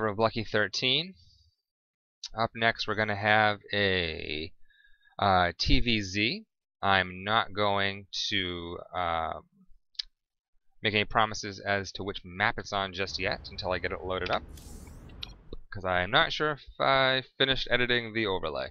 of Lucky13. Up next, we're going to have a TvZ. I'm not going to make any promises as to which map it's on just yet until I get it loaded up, because I'm not sure if I finished editing the overlay.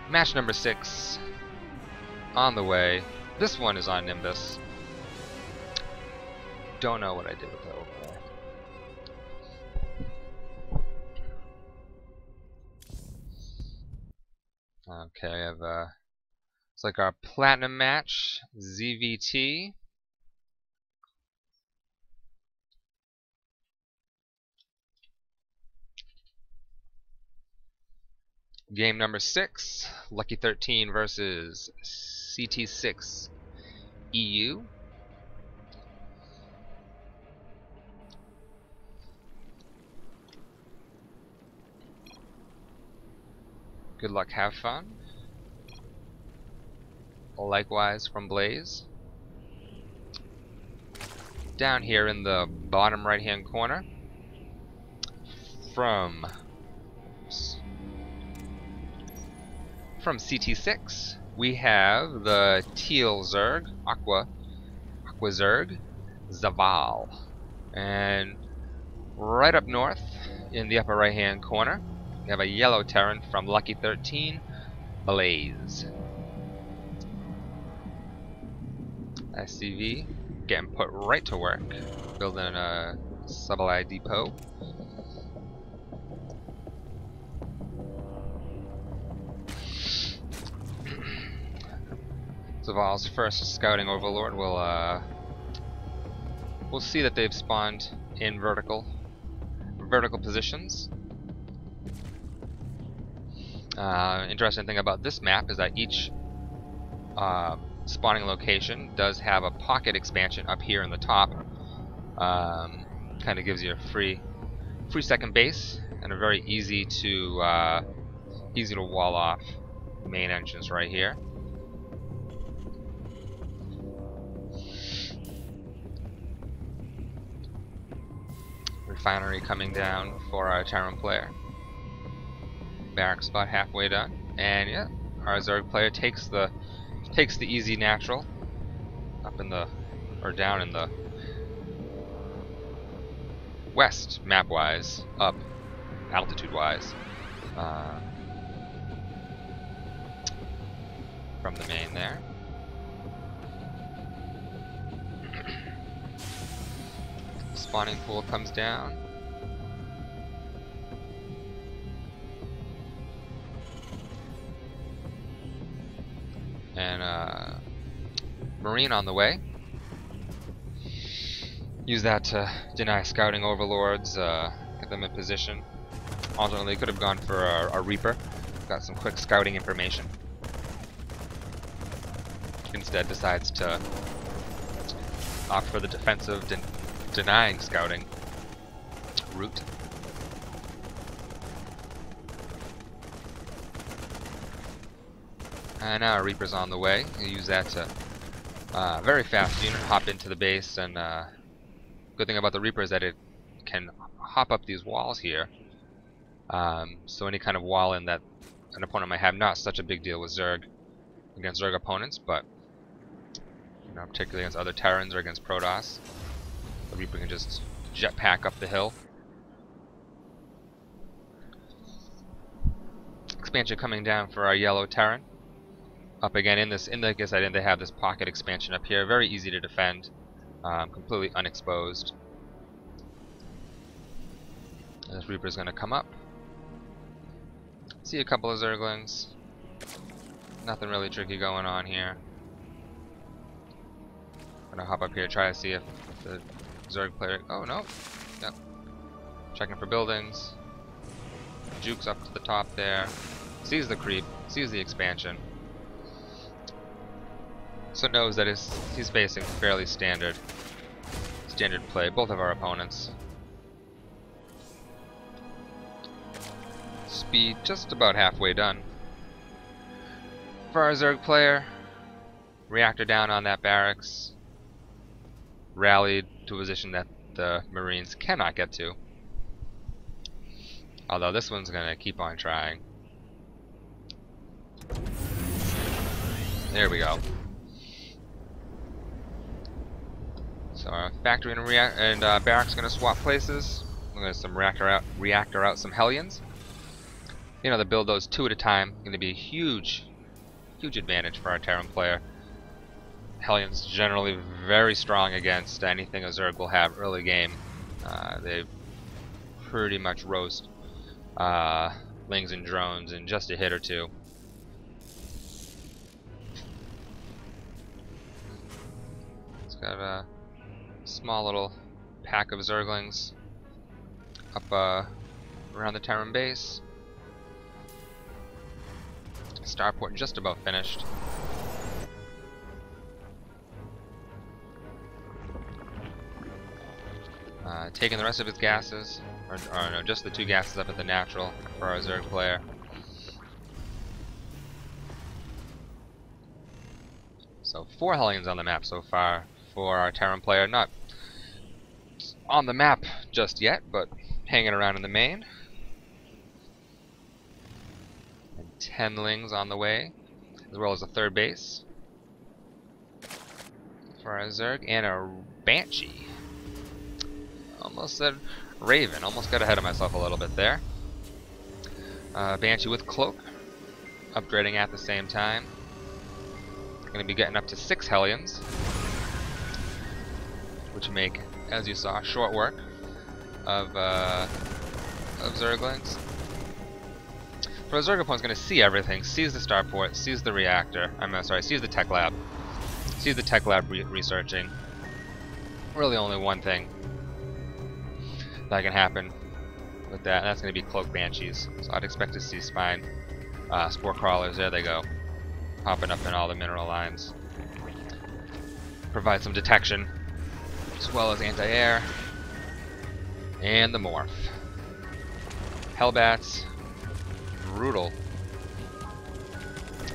Match number 6 on the way. This one is on Nimbus. Don't know what I did with the overlay. Okay, I have it's like our platinum match, ZVT. Game number 6, Lucky13 versus CTsix EU. Good luck, have fun. Likewise from Blaze. Down here in the bottom right hand corner, from CTsix, we have the teal Zerg, Aqua Zerg, Zavahl. And right up north in the upper right hand corner, we have a yellow Terran from Lucky13, Blaze. SCV getting put right to work, building a Zavahl depot. Zavahl's first scouting overlord will we'll see that they've spawned in vertical positions. Interesting thing about this map is that each spawning location does have a pocket expansion up here in the top. Kind of gives you a free second base and a very easy to wall off main entrance right here. Refinery coming down for our Terran player. Barracks about halfway done, and yeah, our Zerg player takes the easy natural up in the, or down in the west map wise, up altitude wise, from the main there. Spawning pool comes down. And Marine on the way. Use that to deny scouting overlords, get them in position. Alternately, could have gone for a Reaper. Got some quick scouting information. Instead decides to opt for the defensive denying scouting route. And now our Reaper's on the way. You use that to very fast unit hop into the base, and good thing about the Reaper is that it can hop up these walls here. So any kind of wall in that an opponent might have, not such a big deal with Zerg against Zerg opponents, but you know, particularly against other Terrans or against Protoss, the Reaper can just jetpack up the hill. Expansion coming down for our yellow Terran. Up again in the Gazette, they have this pocket expansion up here, very easy to defend, completely unexposed. And this Reaper is going to come up. See a couple of Zerglings. Nothing really tricky going on here. Gonna hop up here, try to see if the Zerg player. Oh no! Yep. Checking for buildings. Jukes up to the top there. Sees the creep. Sees the expansion. So knows that he's facing fairly standard play. Both of our opponents. Speed just about halfway done. For our Zerg player, reactor down on that barracks. Rallied to a position that the Marines cannot get to. Although this one's gonna keep on trying. There we go. So our factory and barracks are gonna swap places. We're gonna some reactor out some Hellions. You know, to build those 2 at a time, going to be a huge advantage for our Terran player. Hellions generally very strong against anything a Zerg will have early game. They pretty much roast Lings and drones in just a hit or two. It's got a small little pack of Zerglings up around the Terran base. Starport just about finished. Taking the rest of its gases, or no, just the 2 gases up at the natural for our Zerg player. So 4 Hellions on the map so far for our Terran player. Not on the map just yet, but hanging around in the main. And 10 Lings on the way, as well as a 3rd base for our Zerg, and a Banshee. Almost said Raven, almost got ahead of myself a little bit there. Banshee with Cloak, upgrading at the same time. Going to be getting up to 6 Hellions, which make, as you saw, short work of Zerglings. For a Zerg opponent's going to see everything, sees the starport, sees the reactor, sees the tech lab, sees the tech lab researching. Really only one thing that can happen with that, and that's going to be Cloak Banshees. So I'd expect to see Spine Spore Crawlers, there they go, popping up in all the mineral lines. Provide some detection, as well as anti-air, and the Morph. Hellbats, brutal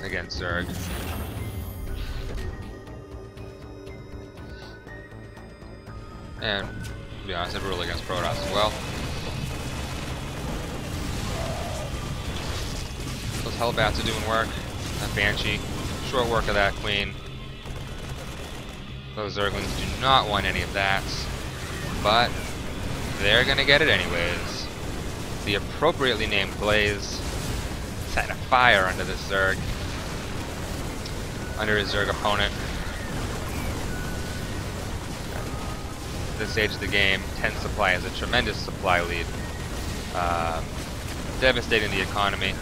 against Zerg. And, to be honest, brutal against Protoss as well. Those Hellbats are doing work. That Banshee, short work of that Queen. Those Zerglings do not want any of that, but they're gonna get it anyways. The appropriately named Blaze setting a fire under this Zerg, under his Zerg opponent. At this stage of the game, 10 supply is a tremendous supply lead, devastating the economy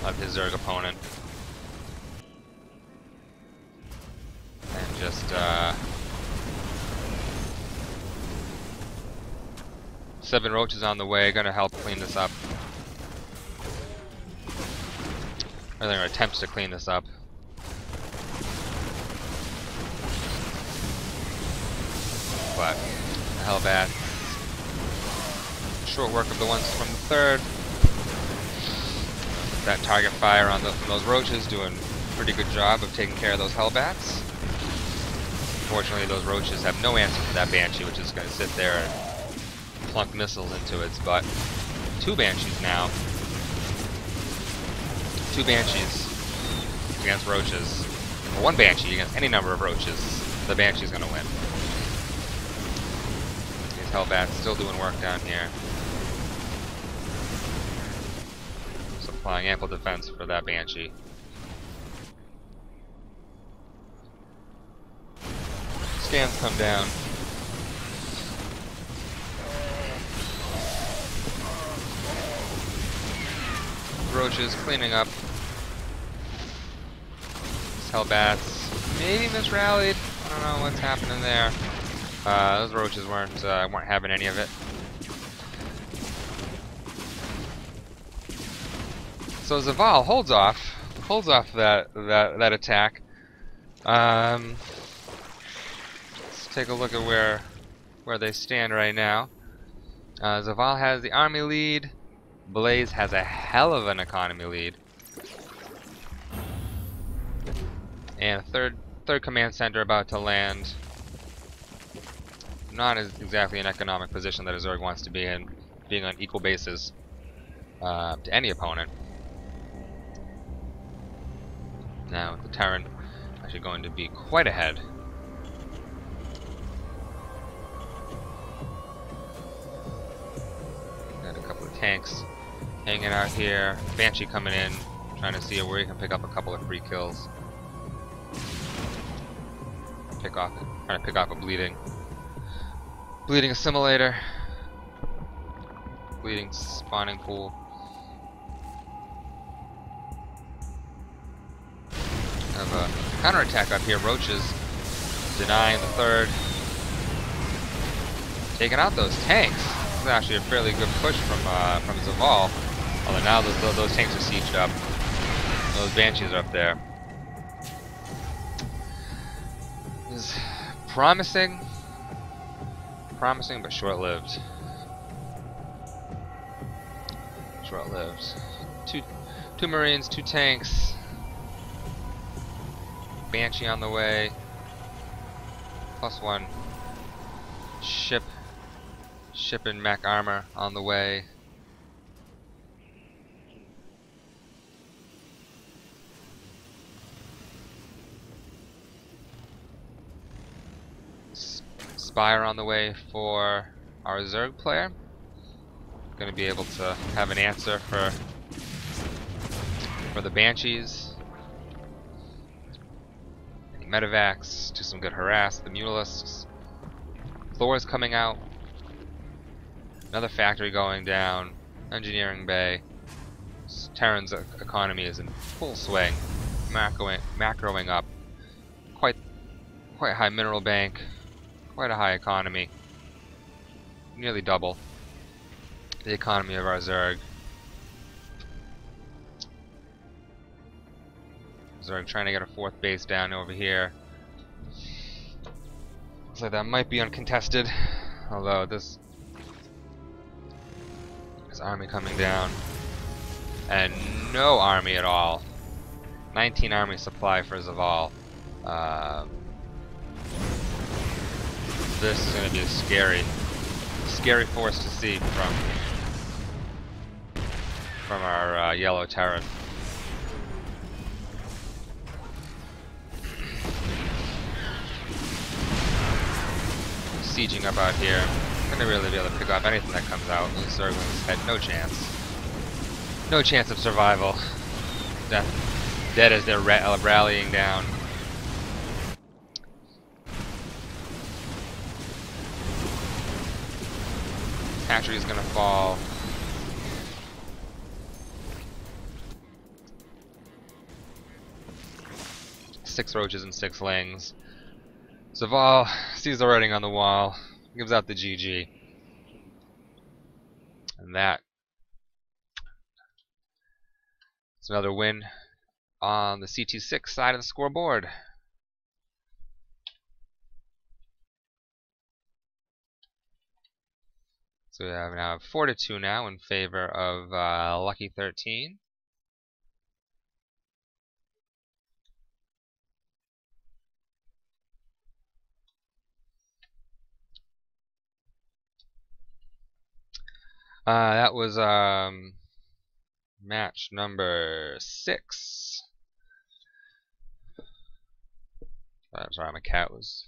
of his Zerg opponent. And just 7 roaches on the way, gonna help clean this up. Or they're attempts to clean this up. But the Hellbat, short work of the ones from the 3rd. That target fire on those roaches, doing a pretty good job of taking care of those Hellbats. Unfortunately, those roaches have no answer for that Banshee, which is going to sit there and plunk missiles into its butt. 2 Banshees now. 2 Banshees against roaches. Or 1 Banshee against any number of roaches. The Banshee's going to win. These Hellbats still doing work down here. Supplying ample defense for that Banshee. Scans come down. Roaches cleaning up. These Hellbats maybe misrallied. I don't know what's happening there. Those roaches weren't having any of it. So Zavahl holds off that attack. Let's take a look at where they stand right now. Zavahl has the army lead. Blaze has a hell of an economy lead. And third command center about to land. not as exactly an economic position that a Zerg wants to be in, being on equal basis to any opponent. Now, the Terran actually going to be quite ahead. Got a couple of tanks hanging out here. Banshee coming in, trying to see where he can pick up a couple of free kills. Trying to pick off a bleeding assimilator. Bleeding spawning pool. Have a counterattack up here. Roaches denying the third. Taking out those tanks. This is actually a fairly good push from Zavahl. Although now those tanks are sieged up. Those Banshees are up there. This is promising but short-lived. Short-lived. Two Marines, 2 tanks. Banshee on the way. +1 ship and mech armor on the way. Spire on the way for our Zerg player. Going to be able to have an answer for the Banshees. Any medevacs, do some good harass. The Mutalisks. Thor's coming out. Another factory going down. Engineering bay. Terran's economy is in full swing. Macroing up. Quite high mineral bank. Quite a high economy. Nearly double the economy of our Zerg. Zerg trying to get a 4th base down over here. Looks like that might be uncontested. Although this army coming down. And no army at all. 19 army supply for Zavahl. This is going to be a scary force to see from our yellow Terran. Sieging up out here. Not gonna really be able to pick off anything that comes out. The Zerglings had no chance. No chance of survival. Dead as they're rallying down. Hatchery is gonna fall. Six roaches and 6 lings. Zavahl sees the writing on the wall, gives out the GG. And that is another win on the CTsix side of the scoreboard. So we have now 4-2 now in favor of Lucky13. That was match number 6. Sorry, my cat was